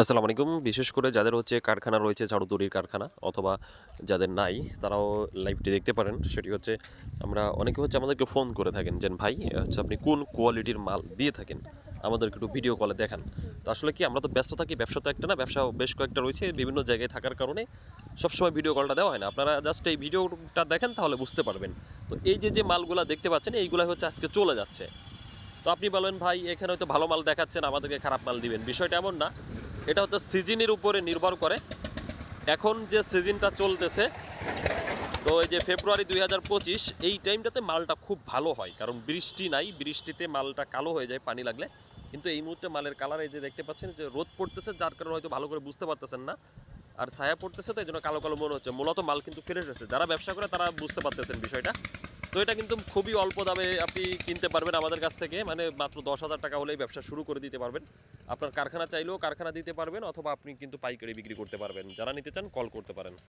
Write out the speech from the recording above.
আসসালামু আলাইকুম। বিশেষ করে যাদের হচ্ছে কারখানা রয়েছে ঝাড়ু তৈরির কারখানা অথবা যাদের নাই তারাও লাইভটি দেখতে পারেন। সেটি হচ্ছে আমরা অনেকে হচ্ছে আমাদেরকে ফোন করে থাকেন যে ভাই হচ্ছে আপনি কোন কোয়ালিটির মাল দিয়ে থাকেন? আমাদেরকে একটু ভিডিও কলে দেখান। তো আসলে কি আমরা তো ব্যস্ত থাকি, ব্যবসা তো একটা না, ব্যবসা বেশ কয়েকটা রয়েছে। বিভিন্ন জায়গায় থাকার কারণে সবসময় ভিডিও কলটা দেওয়া হয় না। আপনারা জাস্ট এই ভিডিওটা দেখেন তাহলে বুঝতে পারবেন। তো এই যে মালগুলা দেখতে পাচ্ছেন এইগুলা হচ্ছে আজকে চলে যাচ্ছে। তো আপনি বলেন ভাই এখানে হয়তো ভালো মাল দেখাচ্ছেন আমাদেরকে খারাপ মাল দিবেন, বিষয়টা এমন না। এটা হচ্ছে সিজনের উপরে নির্ভর করে। এখন যে সিজনটা চলতেছে, তো এই যে ফেব্রুয়ারি 2025 এই টাইমটাতে মালটা খুব ভালো হয়, কারণ বৃষ্টি নাই, বৃষ্টিতে মালটা কালো হয়ে যায় পানি লাগলে। কিন্তু এই মুহূর্তে মালের কালার এই যে দেখতে পাচ্ছেন যে রোদ পড়তেছে, যার কারণে হয়তো ভালো করে বুঝতে পারতেছেন না, আর ছায়া পড়তেছে, তো এই জন্য কালো কালো মনে হচ্ছে। মূলত মাল কিন্তু ফ্রেশ হচ্ছে, যারা ব্যবসা করে তারা বুঝতে পারতেছেন বিষয়টা। তো এটা কিন্তু খুবই অল্প দামে আপনি কিনতে পারবেন আমাদের কাছ থেকে, মানে মাত্র 10,000 টাকা হলেই ব্যবসা শুরু করে দিতে পারবেন। আপনার কারখানা চাইলেও কারখানা দিতে পারবেন, অথবা আপনি কিন্তু পাইকারি বিক্রি করতে পারবেন। যারা নিতে চান কল করতে পারেন।